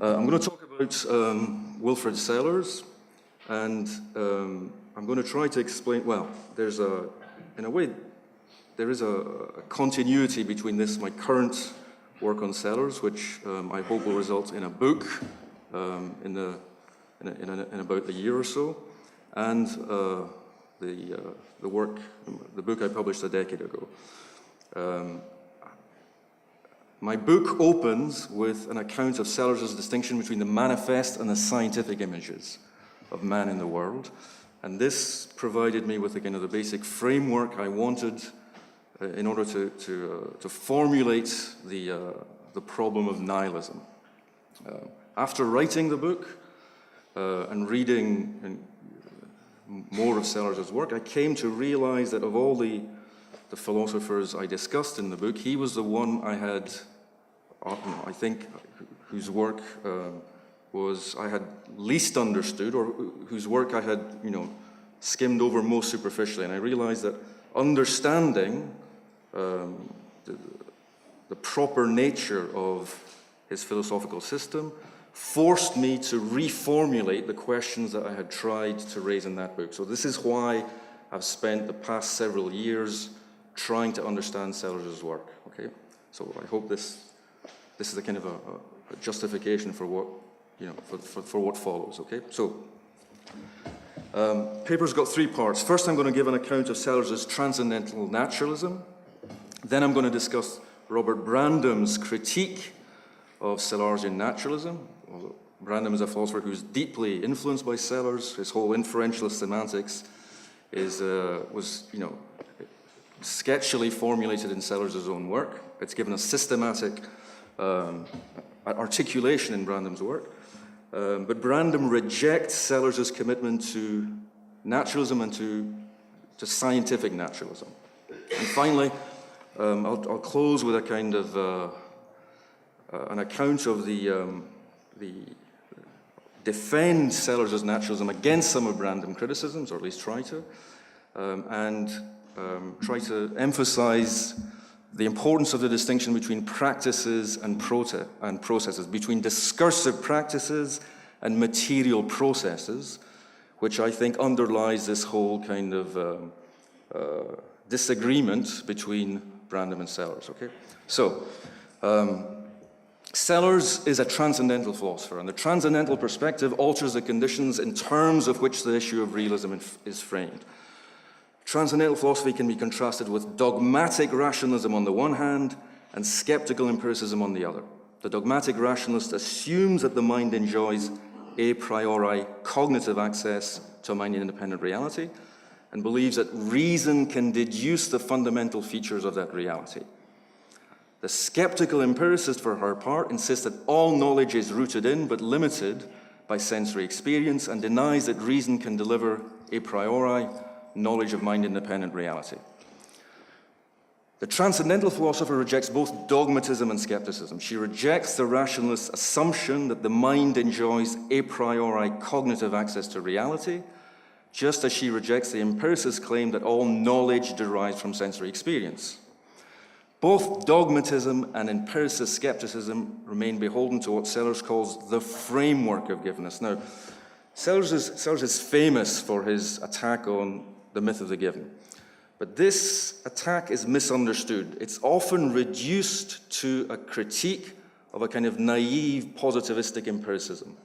I'm going to talk about Wilfrid Sellars, and I'm going to try to explain, well, in a way, there is a continuity between this, my current work on Sellars, which I hope will result in a book in about a year or so, and the book I published a decade ago. My book opens with an account of Sellars' distinction between the manifest and the scientific images of man in the world, and this provided me with the basic framework I wanted in order to formulate the problem of nihilism. After writing the book and reading more of Sellars' work, I came to realize that of all the philosophers I discussed in the book, he was the one I had, I think, whose work I had least understood, or whose work I had, skimmed over most superficially. And I realized that understanding the proper nature of his philosophical system forced me to reformulate the questions that I had tried to raise in that book. So this is why I've spent the past several years trying to understand Sellars' work. Okay, so I hope this is a kind of a justification for what for what follows. Okay, so paper's got three parts. First, I'm going to give an account of Sellars' transcendental naturalism. Then I'm going to discuss Robert Brandam's critique of Sellarsian naturalism. Brandam is a philosopher who's deeply influenced by Sellars. His whole inferentialist semantics was sketchily formulated in Sellars' own work. It's given a systematic articulation in Brandam's work. But Brandam rejects Sellars' commitment to naturalism and to scientific naturalism. And finally, I'll close with a kind of an account of the defend Sellars' naturalism against some of Brandam criticisms, or at least try to, and try to emphasize the importance of the distinction between practices and processes, between discursive practices and material processes, which I think underlies this whole kind of disagreement between Brandam and Sellars. Okay, so Sellars is a transcendental philosopher, and the transcendental perspective alters the conditions in terms of which the issue of realism is framed. Transcendental philosophy can be contrasted with dogmatic rationalism on the one hand and skeptical empiricism on the other. The dogmatic rationalist assumes that the mind enjoys a priori cognitive access to a mind-independent reality and believes that reason can deduce the fundamental features of that reality. The skeptical empiricist, for her part, insists that all knowledge is rooted in but limited by sensory experience and denies that reason can deliver a priori knowledge of mind-independent reality. The transcendental philosopher rejects both dogmatism and skepticism. She rejects the rationalist's assumption that the mind enjoys a priori cognitive access to reality, just as she rejects the empiricist's claim that all knowledge derives from sensory experience. Both dogmatism and empiricist skepticism remain beholden to what Sellars calls the framework of givenness. Now, Sellars is famous for his attack on the myth of the given. But this attack is misunderstood. It's often reduced to a critique of a kind of naive positivistic empiricism.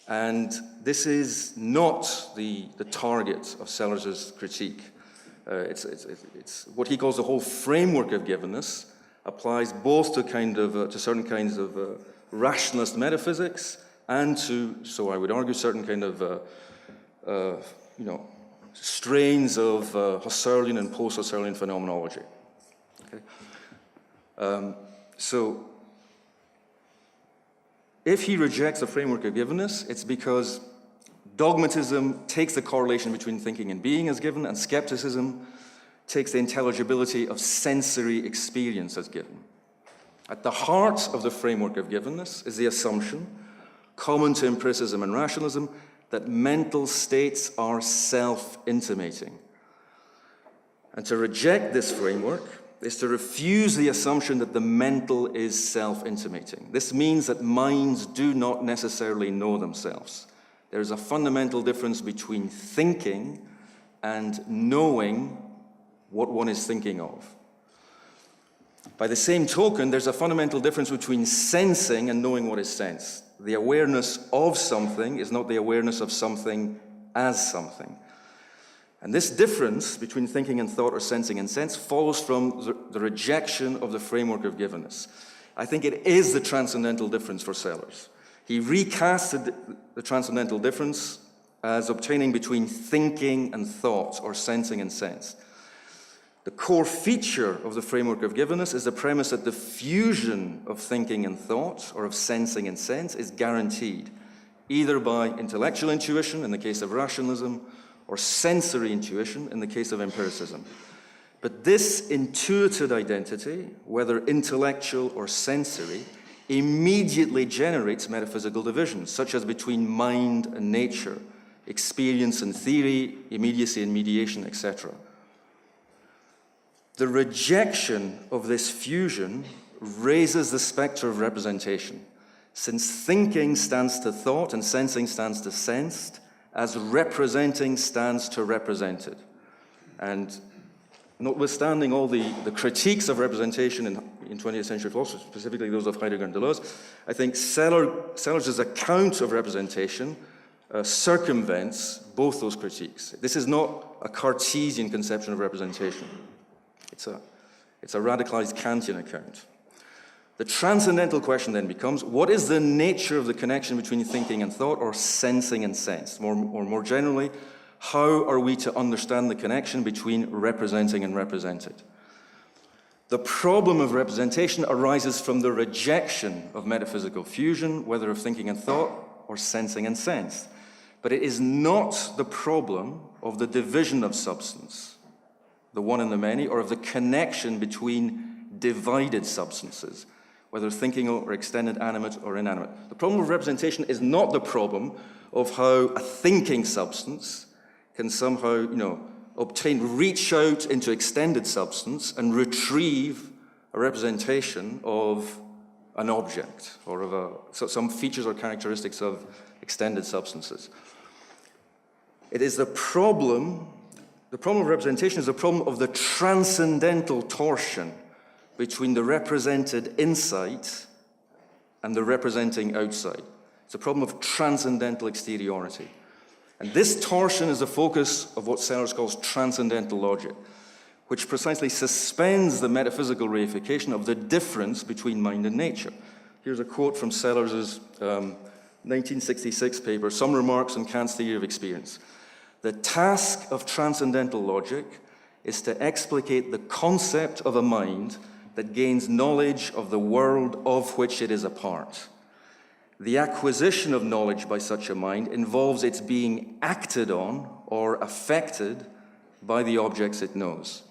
And this is not the target of Sellars' critique. It's what he calls the whole framework of givenness applies both to certain kinds of rationalist metaphysics and to, so I would argue, certain kind of strains of Husserlian and post-Husserlian phenomenology. Okay? So if he rejects the framework of givenness, it's because dogmatism takes the correlation between thinking and being as given, and skepticism takes the intelligibility of sensory experience as given. At the heart of the framework of givenness is the assumption, common to empiricism and rationalism, that mental states are self-intimating. And to reject this framework is to refuse the assumption that the mental is self-intimating. This means that minds do not necessarily know themselves. There is a fundamental difference between thinking and knowing what one is thinking of. By the same token, there's a fundamental difference between sensing and knowing what is sensed. The awareness of something is not the awareness of something as something. And this difference between thinking and thought, or sensing and sense, follows from the rejection of the framework of givenness. I think it is the transcendental difference for Sellars. He recasted the transcendental difference as obtaining between thinking and thought, or sensing and sense. The core feature of the framework of givenness is the premise that the fusion of thinking and thought, or of sensing and sense, is guaranteed, either by intellectual intuition, in the case of rationalism, or sensory intuition, in the case of empiricism. But this intuited identity, whether intellectual or sensory, immediately generates metaphysical divisions, such as between mind and nature, experience and theory, immediacy and mediation, etc. The rejection of this fusion raises the specter of representation, since thinking stands to thought and sensing stands to sensed, as representing stands to represented. And notwithstanding all the critiques of representation in 20th century philosophy, specifically those of Heidegger and Deleuze, I think Sellars' account of representation circumvents both those critiques. This is not a Cartesian conception of representation. It's a radicalized Kantian account. The transcendental question then becomes, what is the nature of the connection between thinking and thought, or sensing and sense? Or more generally, how are we to understand the connection between representing and represented? The problem of representation arises from the rejection of metaphysical fusion, whether of thinking and thought, or sensing and sense. But it is not the problem of the division of substance, the one and the many, or of the connection between divided substances, whether thinking or extended, animate or inanimate. The problem of representation is not the problem of how a thinking substance can somehow, reach out into extended substance and retrieve a representation of an object, or of some features or characteristics of extended substances. It is the problem of representation is the problem of the transcendental torsion between the represented inside and the representing outside. It's a problem of transcendental exteriority. And this torsion is the focus of what Sellars calls transcendental logic, which precisely suspends the metaphysical reification of the difference between mind and nature. Here's a quote from Sellars' 1966 paper, Some Remarks on Kant's Theory of Experience. The task of transcendental logic is to explicate the concept of a mind that gains knowledge of the world of which it is a part. The acquisition of knowledge by such a mind involves its being acted on or affected by the objects it knows.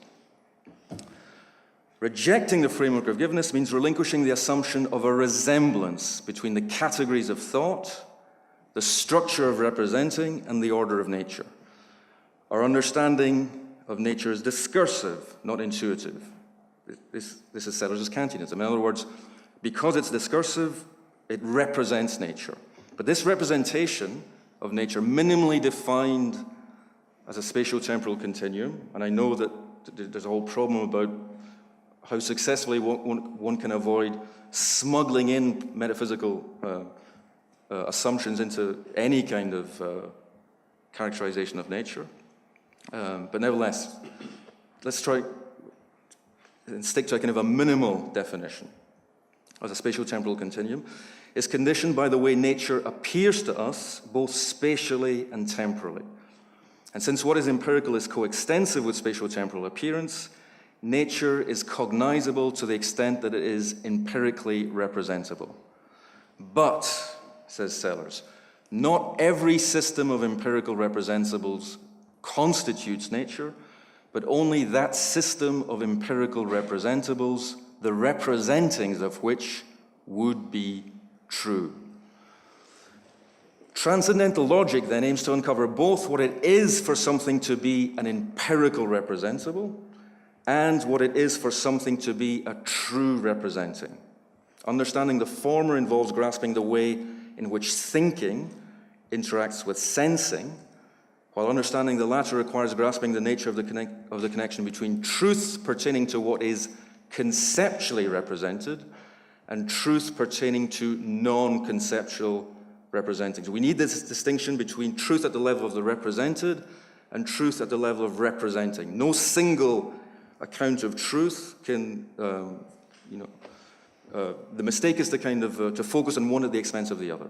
Rejecting the framework of givenness means relinquishing the assumption of a resemblance between the categories of thought, the structure of representing, and the order of nature. Our understanding of nature is discursive, not intuitive. This is Sellars' Kantianism. In other words, because it's discursive, it represents nature. But this representation of nature, minimally defined as a spatio-temporal continuum, and I know that there's a whole problem about how successfully one can avoid smuggling in metaphysical assumptions into any kind of characterization of nature. But nevertheless, let's try and stick to a kind of a minimal definition. As a spatio-temporal continuum is conditioned by the way nature appears to us, both spatially and temporally. And since what is empirical is coextensive with spatio-temporal appearance, nature is cognizable to the extent that it is empirically representable. But, says Sellars, not every system of empirical representables constitutes nature, but only that system of empirical representables, the representings of which would be true. Transcendental logic then aims to uncover both what it is for something to be an empirical representable and what it is for something to be a true representing. Understanding the former involves grasping the way in which thinking interacts with sensing, while understanding the latter requires grasping the nature of the connection between truth pertaining to what is conceptually represented and truth pertaining to non-conceptual representing. So we need this distinction between truth at the level of the represented and truth at the level of representing. No single account of truth can, the mistake is to to focus on one at the expense of the other.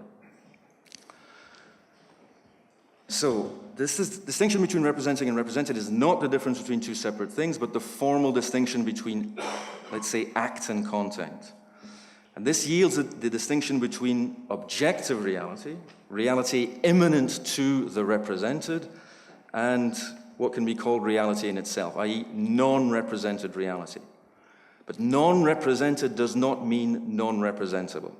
So this distinction between representing and represented is not the difference between two separate things, but the formal distinction between, let's say, act and content. And this yields the distinction between objective reality, reality immanent to the represented, and what can be called reality in itself, i.e. non-represented reality. But non-represented does not mean non-representable.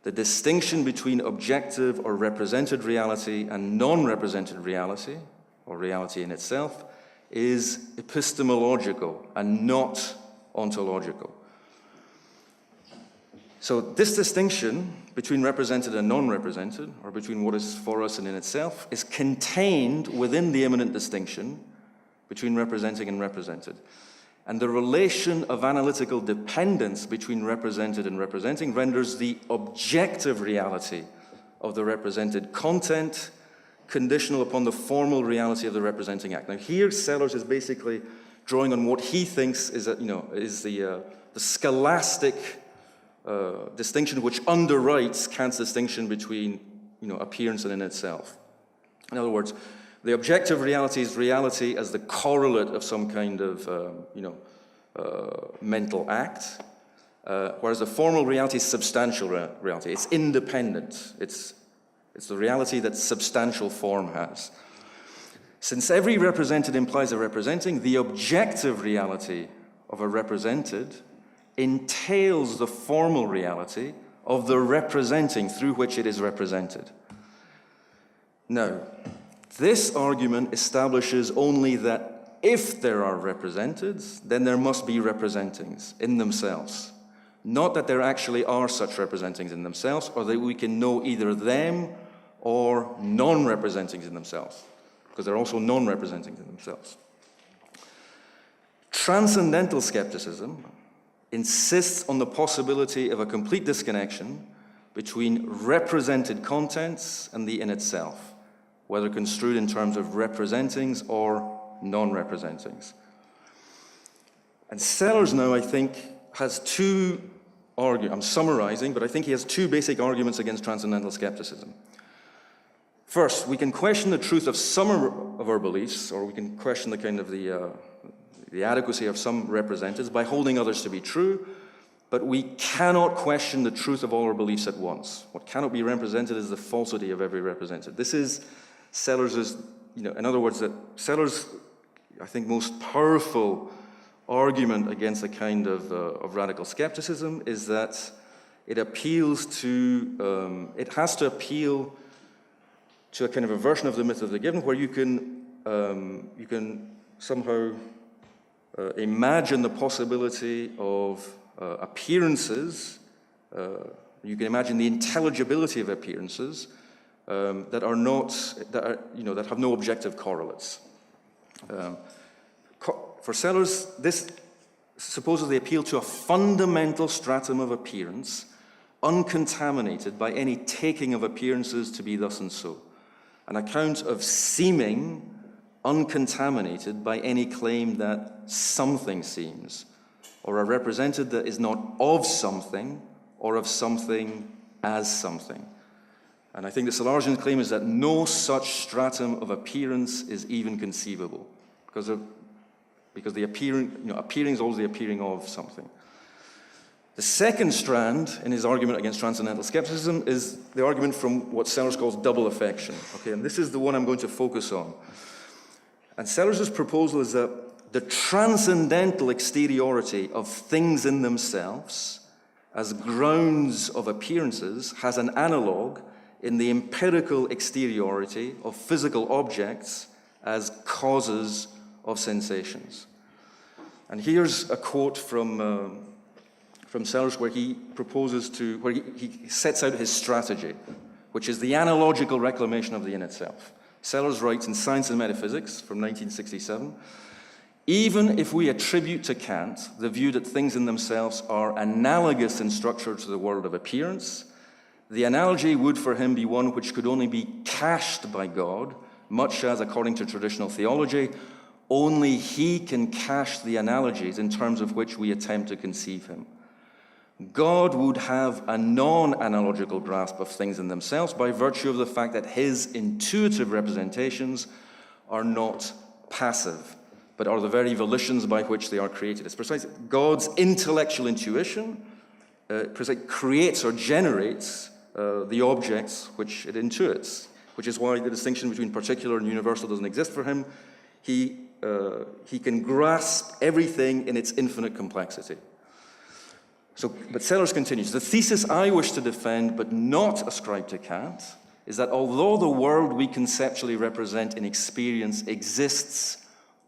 The distinction between objective or represented reality and non-represented reality, or reality in itself, is epistemological and not ontological. So this distinction between represented and non-represented, or between what is for us and in itself, is contained within the immanent distinction between representing and represented. And the relation of analytical dependence between represented and representing renders the objective reality of the represented content conditional upon the formal reality of the representing act. Now here, Sellers is basically drawing on what he thinks is the scholastic distinction which underwrites Kant's distinction between appearance and in itself. In other words, the objective reality is reality as the correlate of some kind of mental act, whereas the formal reality is substantial reality. It's independent. It's the reality that substantial form has. Since every represented implies a representing, the objective reality of a represented entails the formal reality of the representing through which it is represented. Now, this argument establishes only that if there are representeds, then there must be representings in themselves. Not that there actually are such representings in themselves, or that we can know either them or non-representings in themselves, because there are also non-representings in themselves. Transcendental skepticism insists on the possibility of a complete disconnection between represented contents and the in itself, whether construed in terms of representings or non-representings. And Sellers now, I think, has two arguments. I'm summarizing, but I think he has two basic arguments against transcendental skepticism. First, we can question the truth of some of our beliefs, or we can question the adequacy of some representatives by holding others to be true, but we cannot question the truth of all our beliefs at once. What cannot be represented is the falsity of every represented. This is Sellers's, in other words, that Sellers, I think, most powerful argument against a kind of radical skepticism is that it appeals to, it has to appeal to a kind of a version of the myth of the given where you can somehow imagine the possibility of appearances. You can imagine the intelligibility of appearances that have no objective correlates. For Sellers, this supposes they appeal to a fundamental stratum of appearance, uncontaminated by any taking of appearances to be thus and so. An account of seeming uncontaminated by any claim that something seems, or a represented that is not of something, or of something as something. And I think the Sellargian claim is that no such stratum of appearance is even conceivable, because the appearing is always the appearing of something. The second strand in his argument against transcendental skepticism is the argument from what Sellers calls double affection. Okay, and this is the one I'm going to focus on. And Sellers' proposal is that the transcendental exteriority of things in themselves as grounds of appearances has an analogue in the empirical exteriority of physical objects as causes of sensations. And here's a quote from Sellars where he sets out his strategy, which is the analogical reclamation of the in itself. Sellars writes in Science and Metaphysics from 1967, even if we attribute to Kant the view that things in themselves are analogous in structure to the world of appearance, the analogy would for him be one which could only be cached by God, much as, according to traditional theology, only he can cache the analogies in terms of which we attempt to conceive him. God would have a non-analogical grasp of things in themselves by virtue of the fact that his intuitive representations are not passive, but are the very volitions by which they are created. It's precisely God's intellectual intuition creates or generates the objects which it intuits, which is why the distinction between particular and universal doesn't exist for him. He can grasp everything in its infinite complexity. But Sellars continues, the thesis I wish to defend, but not ascribe to Kant, is that although the world we conceptually represent in experience exists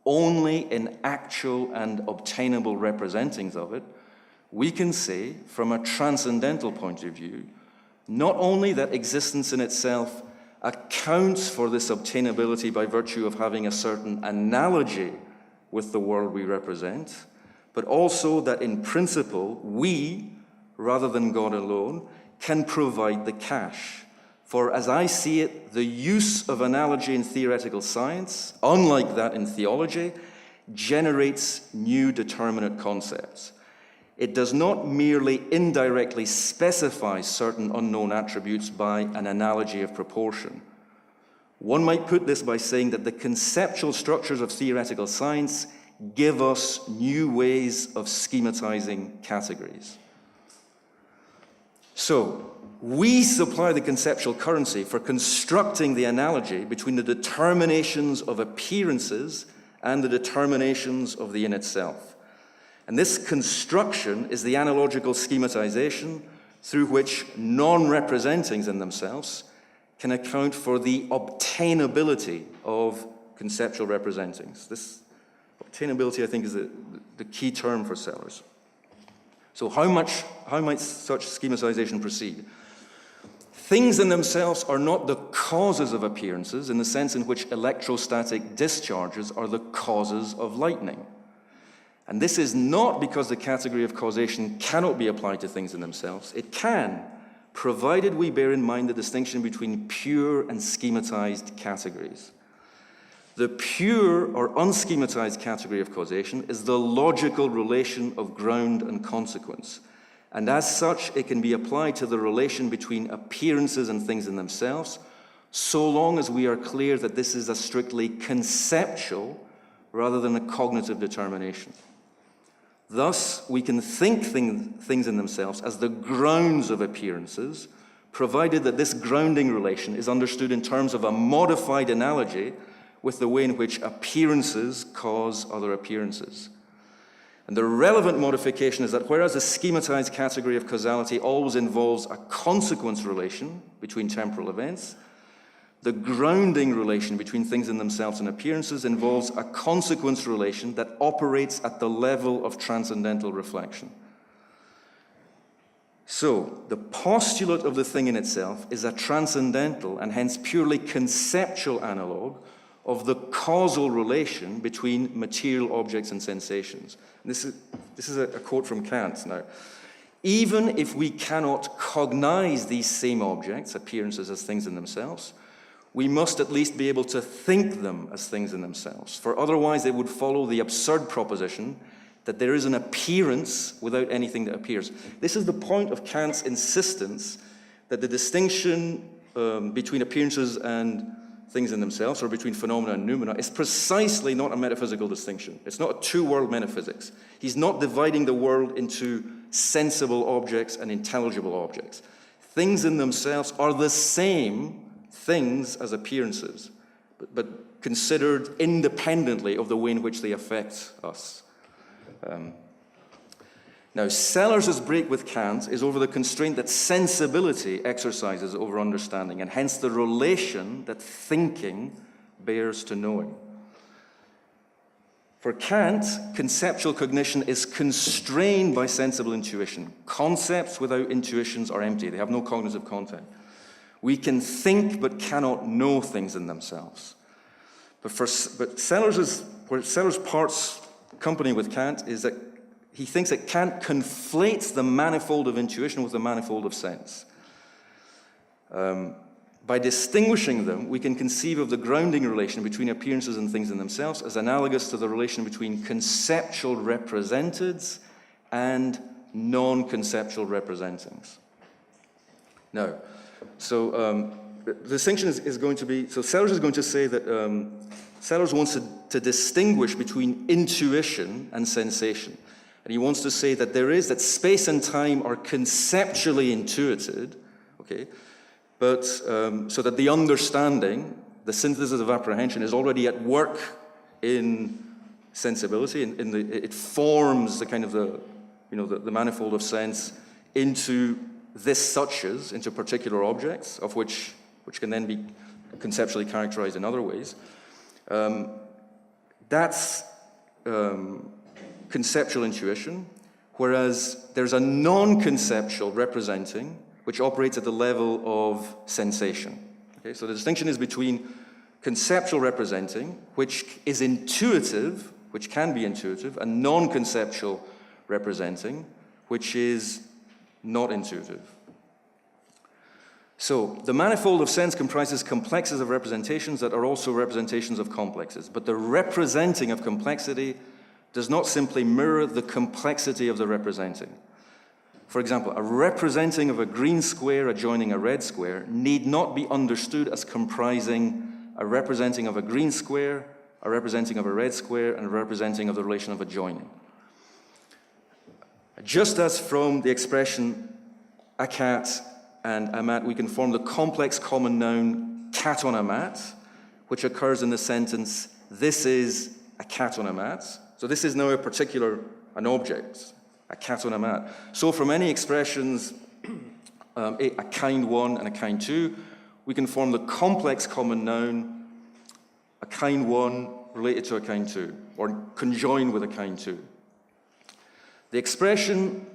only in actual and obtainable representings of it, we can say, from a transcendental point of view, not only that existence in itself accounts for this obtainability by virtue of having a certain analogy with the world we represent, but also that in principle, we, rather than God alone, can provide the cache. For as I see it, the use of analogy in theoretical science, unlike that in theology, generates new determinate concepts. It does not merely indirectly specify certain unknown attributes by an analogy of proportion. One might put this by saying that the conceptual structures of theoretical science give us new ways of schematizing categories. So, we supply the conceptual currency for constructing the analogy between the determinations of appearances and the determinations of the in itself. And this construction is the analogical schematization through which non-representings in themselves can account for the obtainability of conceptual representings. This obtainability, I think, is the key term for Sellars. So how might such schematization proceed? Things in themselves are not the causes of appearances in the sense in which electrostatic discharges are the causes of lightning. And this is not because the category of causation cannot be applied to things in themselves. It can, provided we bear in mind the distinction between pure and schematized categories. The pure or unschematized category of causation is the logical relation of ground and consequence. And as such, it can be applied to the relation between appearances and things in themselves, so long as we are clear that this is a strictly conceptual rather than a cognitive determination. Thus, we can think things in themselves as the grounds of appearances, provided that this grounding relation is understood in terms of a modified analogy with the way in which appearances cause other appearances. And the relevant modification is that whereas a schematized category of causality always involves a consequence relation between temporal events, the grounding relation between things in themselves and appearances involves a consequence relation that operates at the level of transcendental reflection. So, the postulate of the thing in itself is a transcendental and hence purely conceptual analog of the causal relation between material objects and sensations. And this is a quote from Kant now. Even if we cannot cognize these same objects, appearances, as things in themselves, we must at least be able to think them as things in themselves, for otherwise it would follow the absurd proposition that there is an appearance without anything that appears. This is the point of Kant's insistence that the distinction between appearances and things in themselves, or between phenomena and noumena, is precisely not a metaphysical distinction. It's not a two-world metaphysics. He's not dividing the world into sensible objects and intelligible objects. Things in themselves are the same things as appearances, but considered independently of the way in which they affect us. Now, Sellars' break with Kant is over the constraint that sensibility exercises over understanding, and hence the relation that thinking bears to knowing. For Kant, conceptual cognition is constrained by sensible intuition. Concepts without intuitions are empty. They have no cognitive content. We can think but cannot know things in themselves. But Sellers parts company with Kant is that he thinks that Kant conflates the manifold of intuition with the manifold of sense. By distinguishing them, we can conceive of the grounding relation between appearances and things in themselves as analogous to the relation between conceptual representeds and non-conceptual representings. Now, so the distinction is going to be, so Sellers is going to say that Sellers wants to distinguish between intuition and sensation. And he wants to say that that space and time are conceptually intuited, okay, but so that the understanding, the synthesis of apprehension, is already at work in sensibility. It forms the kind of the manifold of sense into this suches, into particular objects, of which can then be conceptually characterized in other ways. That's conceptual intuition, whereas there's a non-conceptual representing which operates at the level of sensation. Okay, so the distinction is between conceptual representing, which is intuitive, which can be intuitive, and non-conceptual representing, which is not intuitive. So the manifold of sense comprises complexes of representations that are also representations of complexes, but the representing of complexity does not simply mirror the complexity of the representing. For example, a representing of a green square adjoining a red square need not be understood as comprising a representing of a green square, a representing of a red square, and a representing of the relation of adjoining. Just as from the expression a cat and a mat, we can form the complex common noun cat on a mat, which occurs in the sentence, this is a cat on a mat. So this is now an object, a cat on a mat. So from any expressions, a kind one and a kind two, we can form the complex common noun, a kind one related to a kind two, or conjoined with a kind two. The expression,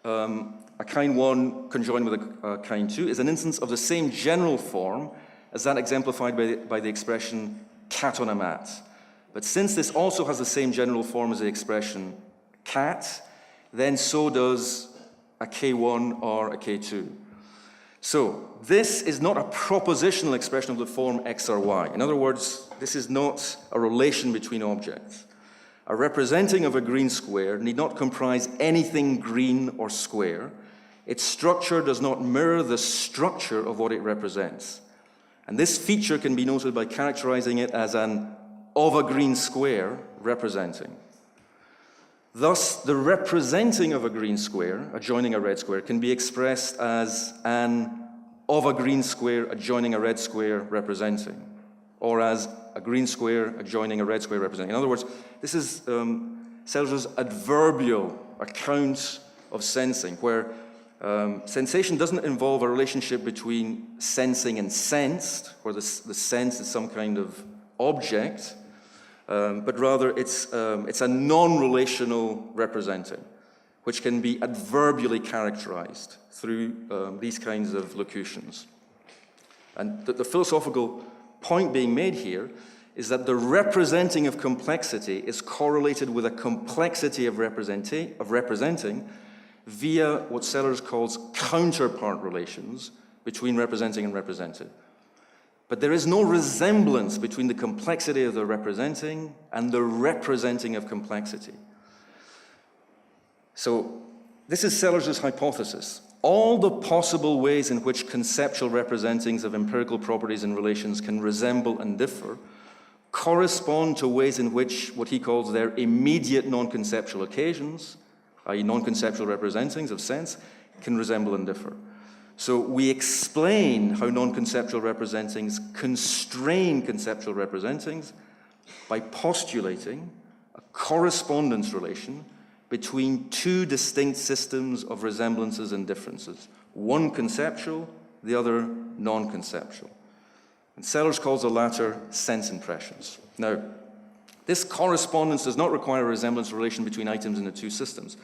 a kind one conjoined with a kind two, is an instance of the same general form as that exemplified by the expression cat on a mat. But since this also has the same general form as the expression cat, then so does a K1 or a K2. So this is not a propositional expression of the form X or Y. In other words, this is not a relation between objects. A representing of a green square need not comprise anything green or square. Its structure does not mirror the structure of what it represents. And this feature can be noted by characterizing it as an of a green square representing. Thus, the representing of a green square adjoining a red square can be expressed as an of a green square adjoining a red square representing, or as a green square adjoining a red square representing. In other words, this is Sellers' adverbial account of sensing, where sensation doesn't involve a relationship between sensing and sensed, where the sense is some kind of object, but rather it's a non-relational representing, which can be adverbially characterized through these kinds of locutions. And the philosophical point being made here is that the representing of complexity is correlated with a complexity of representing via what Sellers calls counterpart relations between representing and represented. But there is no resemblance between the complexity of the representing and the representing of complexity. So this is Sellers' hypothesis. All the possible ways in which conceptual representings of empirical properties and relations can resemble and differ correspond to ways in which what he calls their immediate non-conceptual occasions, i.e. non-conceptual representings of sense, can resemble and differ. So we explain how non-conceptual representings constrain conceptual representings by postulating a correspondence relation between two distinct systems of resemblances and differences, one conceptual, the other non-conceptual. And Sellers calls the latter sense impressions. Now, This correspondence does not require a resemblance relation between items in the two systems.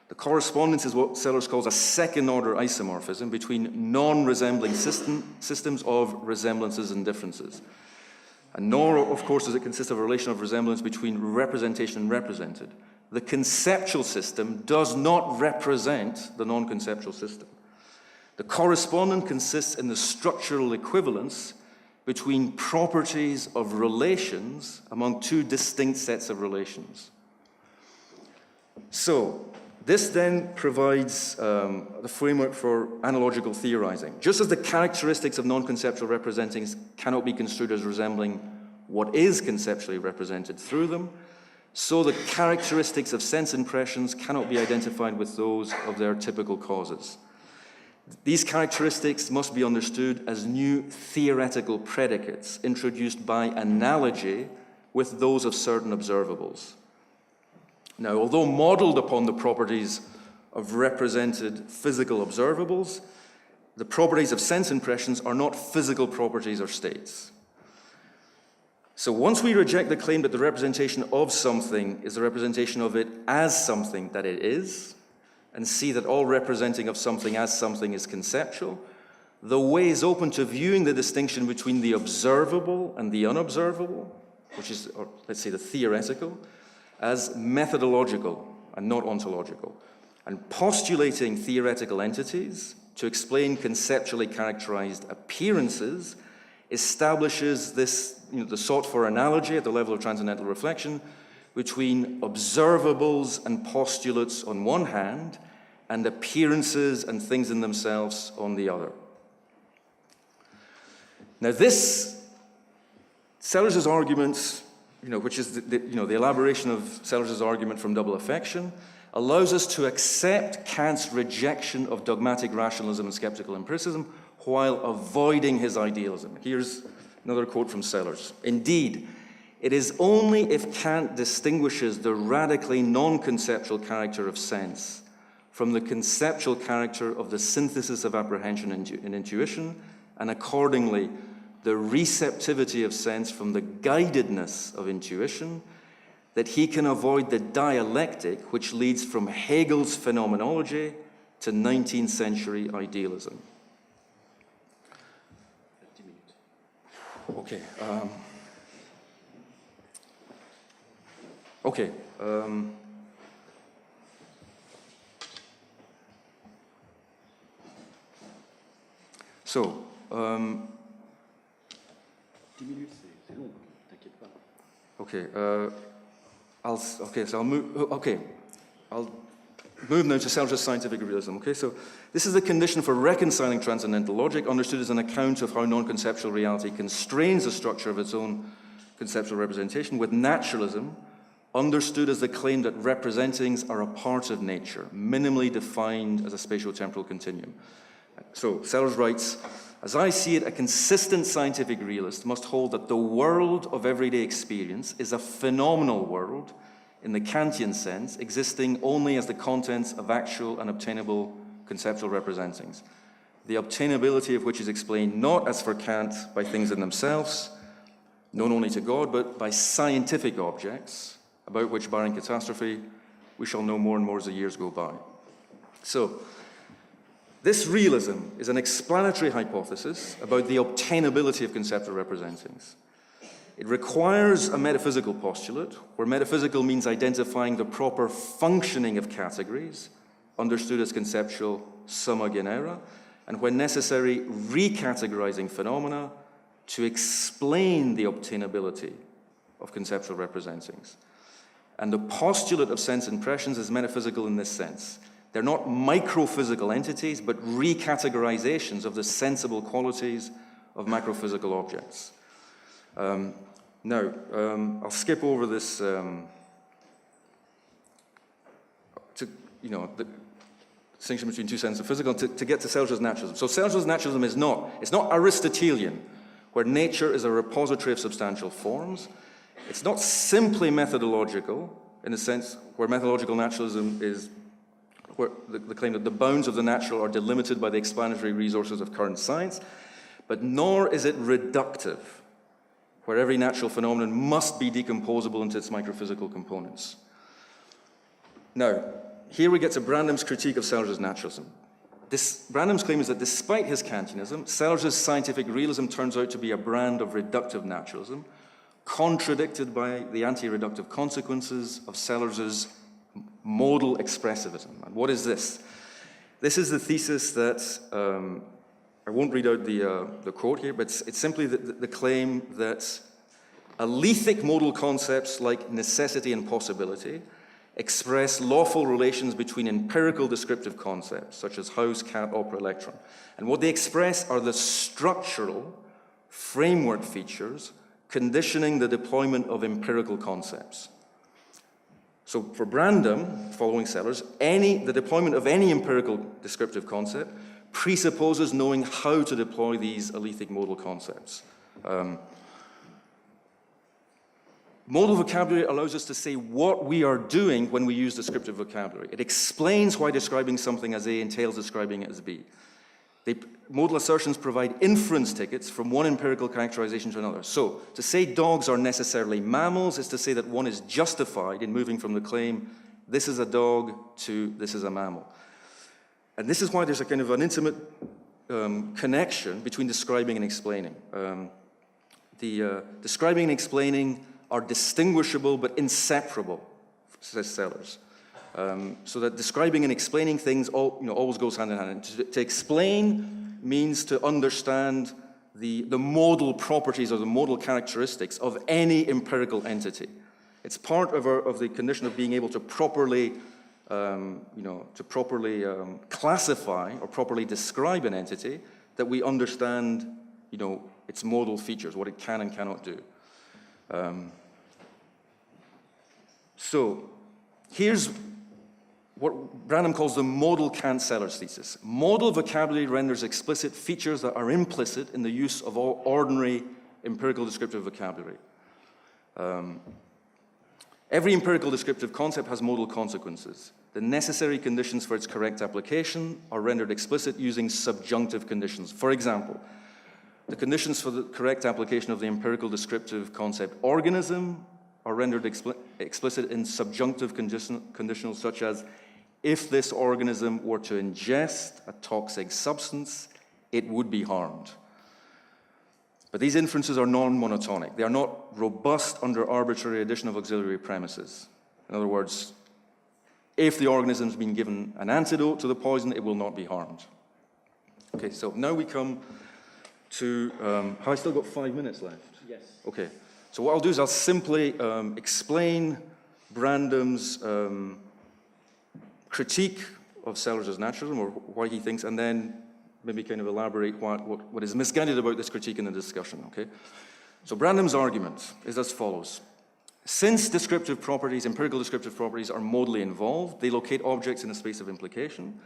The correspondence is what Sellars calls a second-order isomorphism between non-resembling systems of resemblances and differences. And nor, of course, does it consist of a relation of resemblance between representation and represented. The conceptual system does not represent the non-conceptual system. The correspondence consists in the structural equivalence between properties of relations among two distinct sets of relations. So, this then provides the framework for analogical theorizing. Just as the characteristics of non-conceptual representings cannot be construed as resembling what is conceptually represented through them, so the characteristics of sense impressions cannot be identified with those of their typical causes. These characteristics must be understood as new theoretical predicates introduced by analogy with those of certain observables. Now, although modeled upon the properties of represented physical observables, the properties of sense impressions are not physical properties or states. So once we reject the claim that the representation of something is the representation of it as something that it is, and see that all representing of something as something is conceptual, the way is open to viewing the distinction between the observable and the unobservable, which is, or let's say, the theoretical, as methodological and not ontological, and postulating theoretical entities to explain conceptually characterized appearances establishes this, the sought-for analogy at the level of transcendental reflection between observables and postulates on one hand, and appearances and things in themselves on the other. Now this, Sellars' argument, which is the elaboration of Sellars' argument from double affection, allows us to accept Kant's rejection of dogmatic rationalism and skeptical empiricism while avoiding his idealism. Here's another quote from Sellars. Indeed, it is only if Kant distinguishes the radically non-conceptual character of sense from the conceptual character of the synthesis of apprehension and intuition, and accordingly the receptivity of sense from the guidedness of intuition, that he can avoid the dialectic which leads from Hegel's phenomenology to 19th century idealism. Okay. So, 10 minutes, c'est long, t'inquiète pas. I'll move now to Sellars' scientific realism. Okay, so this is the condition for reconciling transcendental logic, understood as an account of how non-conceptual reality constrains the structure of its own conceptual representation, with naturalism understood as the claim that representings are a part of nature, minimally defined as a spatio-temporal continuum. So Sellars writes, as I see it, a consistent scientific realist must hold that the world of everyday experience is a phenomenal world in the Kantian sense, existing only as the contents of actual and obtainable conceptual representings, the obtainability of which is explained not, as for Kant, by things in themselves, known only to God, but by scientific objects, about which, barring catastrophe, we shall know more and more as the years go by. So, this realism is an explanatory hypothesis about the obtainability of conceptual representings. It requires a metaphysical postulate, where metaphysical means identifying the proper functioning of categories, understood as conceptual summa genera, and when necessary, recategorizing phenomena to explain the obtainability of conceptual representings. And the postulate of sense impressions is metaphysical in this sense. They're not microphysical entities, but recategorizations of the sensible qualities of macrophysical objects. I'll skip over this the distinction between two senses of physical to get to Sellars' naturalism. So Sellars' naturalism is not Aristotelian, where nature is a repository of substantial forms. It's not simply methodological, in a sense where methodological naturalism is where the claim that the bounds of the natural are delimited by the explanatory resources of current science, but nor is it reductive. where every natural phenomenon must be decomposable into its microphysical components. Now, here we get to Brandam's critique of Sellers's naturalism. Brandam's claim is that despite his Kantianism, Sellers's scientific realism turns out to be a brand of reductive naturalism, contradicted by the anti-reductive consequences of Sellers's modal expressivism. And what is this? This is the thesis that, I won't read out the quote here, but it's simply the claim that alethic modal concepts like necessity and possibility express lawful relations between empirical descriptive concepts, such as house, cat, opera, electron. And what they express are the structural framework features conditioning the deployment of empirical concepts. So for Brandam, following Sellers, the deployment of any empirical descriptive concept presupposes knowing how to deploy these alethic modal concepts. Modal vocabulary allows us to say what we are doing when we use descriptive vocabulary. It explains why describing something as A entails describing it as B. Modal assertions provide inference tickets from one empirical characterization to another. So, to say dogs are necessarily mammals is to say that one is justified in moving from the claim, this is a dog, to this is a mammal. And this is why there's a kind of an intimate connection between describing and explaining. Describing and explaining are distinguishable but inseparable, says Sellers. So that describing and explaining things always goes hand in hand. To explain means to understand the modal properties or the modal characteristics of any empirical entity. It's part of the condition of being able to properly, classify or properly describe an entity, that we understand, its modal features, what it can and cannot do. So here's what Brandam calls the modal Kant-Sellers thesis. Modal vocabulary renders explicit features that are implicit in the use of all ordinary empirical descriptive vocabulary. Every empirical descriptive concept has modal consequences. The necessary conditions for its correct application are rendered explicit using subjunctive conditions. For example, the conditions for the correct application of the empirical descriptive concept organism are rendered explicit in subjunctive conditionals such as, if this organism were to ingest a toxic substance, it would be harmed. But these inferences are non-monotonic. They are not robust under arbitrary addition of auxiliary premises. In other words, if the organism has been given an antidote to the poison, it will not be harmed. Okay, so now we come to, have I still got 5 minutes left? Yes. Okay, so what I'll do is I'll simply explain Brandam's critique of Sellers' naturalism, or why he thinks, and then maybe kind of elaborate what is misguided about this critique in the discussion, okay? So Brandam's argument is as follows. Since descriptive properties, empirical descriptive properties, are modally involved, they locate objects in a space of implication.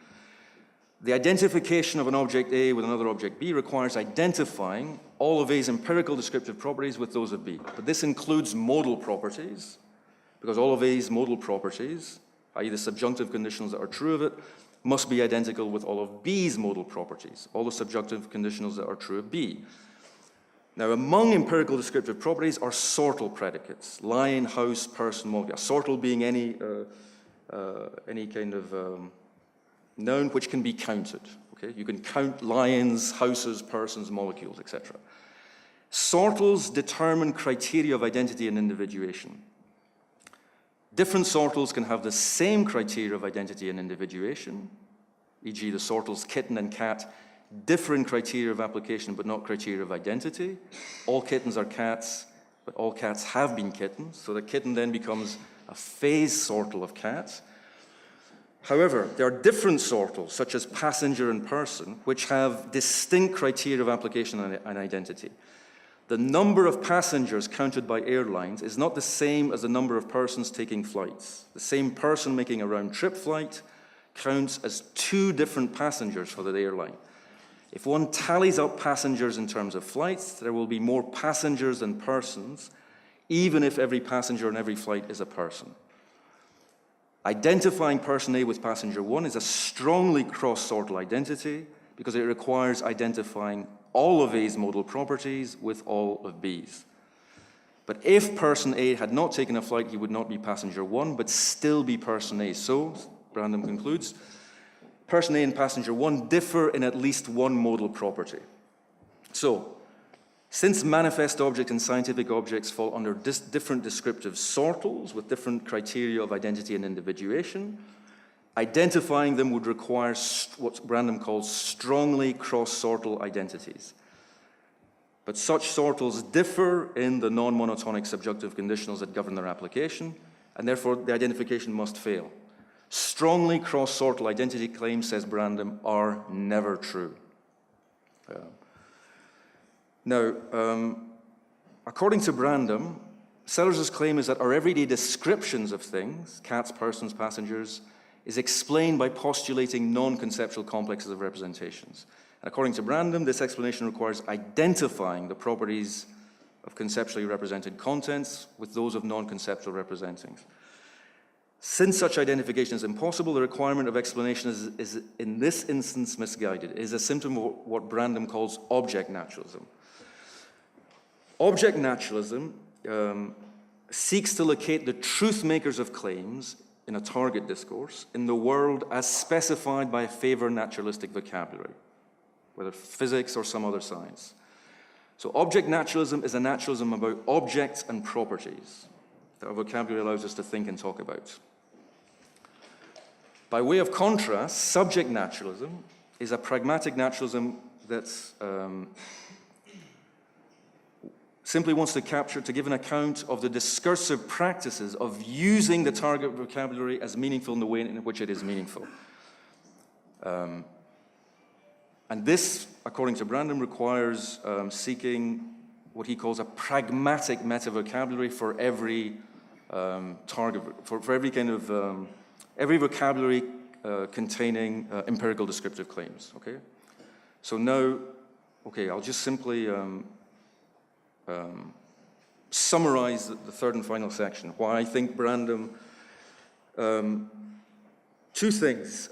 The identification of an object A with another object B requires identifying all of A's empirical descriptive properties with those of B. But this includes modal properties, because all of A's modal properties, i.e. the subjunctive conditionals that are true of it, must be identical with all of B's modal properties, all the subjunctive conditionals that are true of B. Now, among empirical descriptive properties are sortal predicates: lion, house, person, molecule. Sortal being any kind of noun which can be counted. Okay, you can count lions, houses, persons, molecules, etc. Sortals determine criteria of identity and individuation. Different sortals can have the same criteria of identity and individuation, e.g. the sortals kitten and cat differ in criteria of application but not criteria of identity. All kittens are cats, but all cats have been kittens, so the kitten then becomes a phase sortal of cats. However, there are different sortals, such as passenger and person, which have distinct criteria of application and identity. The number of passengers counted by airlines is not the same as the number of persons taking flights. The same person making a round-trip flight counts as two different passengers for the airline. If one tallies up passengers in terms of flights, there will be more passengers than persons, even if every passenger on every flight is a person. Identifying person A with passenger 1 is a strongly cross-sortal identity because it requires identifying all of A's modal properties with all of B's. But if person A had not taken a flight, he would not be passenger 1, but still be person A. So, Brandom concludes, person A and passenger 1 differ in at least one modal property. So, since manifest object and scientific objects fall under different descriptive sortals with different criteria of identity and individuation, identifying them would require what Brandom calls strongly cross-sortal identities. But such sortals differ in the non-monotonic subjunctive conditionals that govern their application, and therefore the identification must fail. Strongly cross-sortal identity claims, says Brandom, are never true. According to Brandom, Sellers' claim is that our everyday descriptions of things, cats, persons, passengers, is explained by postulating non-conceptual complexes of representations. And according to Brandom, this explanation requires identifying the properties of conceptually represented contents with those of non-conceptual representings. Since such identification is impossible, the requirement of explanation is in this instance misguided. It is a symptom of what Brandom calls object naturalism. Object naturalism seeks to locate the truth makers of claims in a target discourse in the world as specified by a favor naturalistic vocabulary, whether physics or some other science. So object naturalism is a naturalism about objects and properties that our vocabulary allows us to think and talk about. By way of contrast, subject naturalism is a pragmatic naturalism that's simply wants to give an account of the discursive practices of using the target vocabulary as meaningful in the way in which it is meaningful. And this, according to Brandom, requires seeking what he calls a pragmatic meta-vocabulary for every target, for every kind of, every vocabulary containing empirical descriptive claims, okay? So now, okay, I'll just simply summarize the third and final section, why I think Brandom, two things.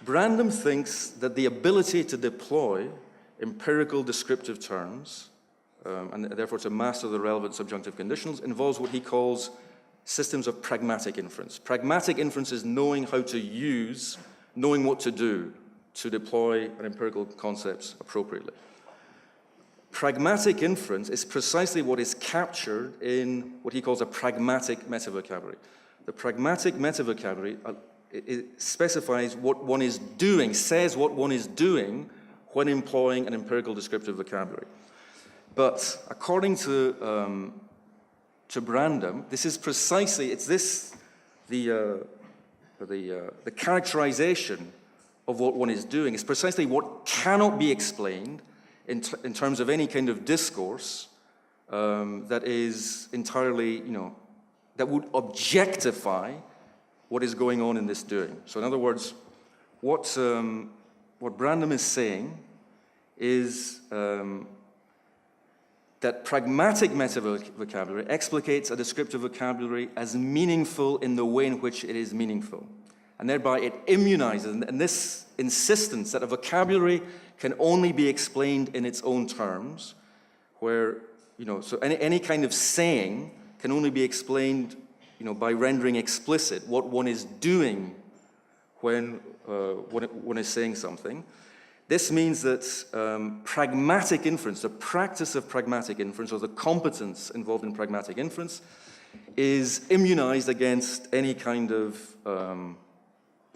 Brandom thinks that the ability to deploy empirical descriptive terms, and therefore to master the relevant subjunctive conditionals, involves what he calls systems of pragmatic inference. Pragmatic inference is knowing how to use, knowing what to do to deploy an empirical concepts appropriately. Pragmatic inference is precisely what is captured in what he calls a pragmatic metavocabulary. The pragmatic metavocabulary it specifies what one is doing, says what one is doing when employing an empirical descriptive vocabulary. But according to Brandom, this is precisely, it's this, the characterization of what one is doing is precisely what cannot be explained in terms of any kind of discourse that is entirely, that would objectify what is going on in this doing. So in other words, what Brandom is saying is that pragmatic meta-vocabulary explicates a descriptive vocabulary as meaningful in the way in which it is meaningful. And thereby it immunizes, and this insistence that a vocabulary can only be explained in its own terms, where, so any kind of saying can only be explained, by rendering explicit what one is doing when one is saying something. This means that pragmatic inference, the practice of pragmatic inference, or the competence involved in pragmatic inference, is immunized against any kind of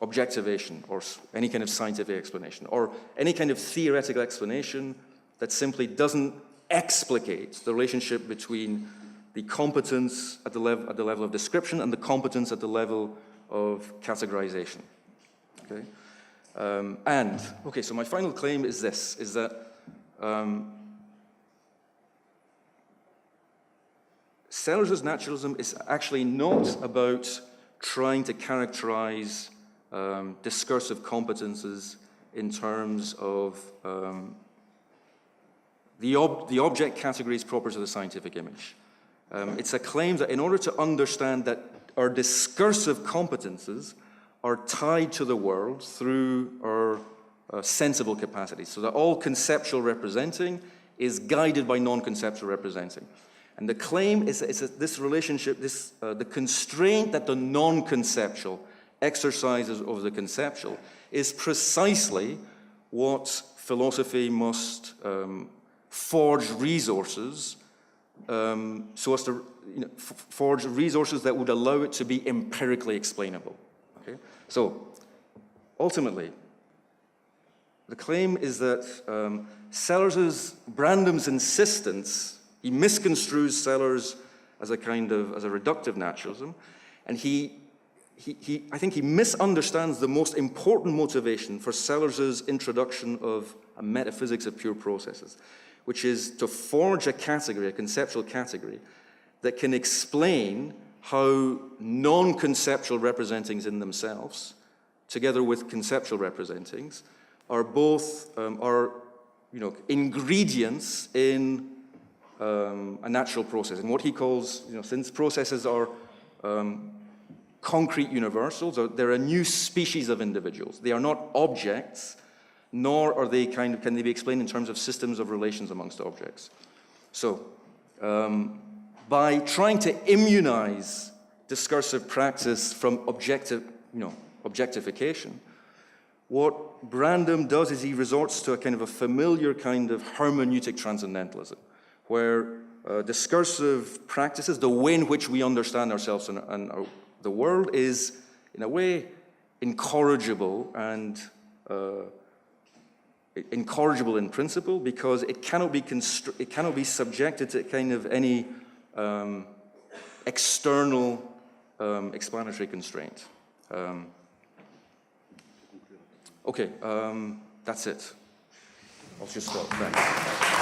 objectivation or any kind of scientific explanation or any kind of theoretical explanation that simply doesn't explicate the relationship between the competence at the level of description and the competence at the level of categorization. Okay? So my final claim is this, is that Sellers' naturalism is actually not about trying to characterize discursive competences in terms of the object categories proper to the scientific image. It's a claim that in order to understand that our discursive competences are tied to the world through our sensible capacities. So that all conceptual representing is guided by non-conceptual representing. And the claim is that this relationship, the constraint that the non-conceptual exercises over the conceptual is precisely what philosophy must forge resources so as to forge resources that would allow it to be empirically explainable. Okay? So ultimately, the claim is that Brandam's insistence, he misconstrues Sellars as a reductive naturalism, and I think he misunderstands the most important motivation for Sellers's introduction of a metaphysics of pure processes, which is to forge a category, a conceptual category, that can explain how non-conceptual representings in themselves, together with conceptual representings, are both ingredients in a natural process. And what he calls, since processes are concrete universals, or they're a new species of individuals. They are not objects, nor are they can they be explained in terms of systems of relations amongst objects. So, by trying to immunize discursive praxis from objectification, what Brandam does is he resorts to a kind of a familiar kind of hermeneutic transcendentalism, where discursive practices, the way in which we understand ourselves and the world, is, in a way, incorrigible and incorrigible in principle, because it cannot be subjected to kind of any external explanatory constraint. Okay, that's it. I'll just stop. Thanks.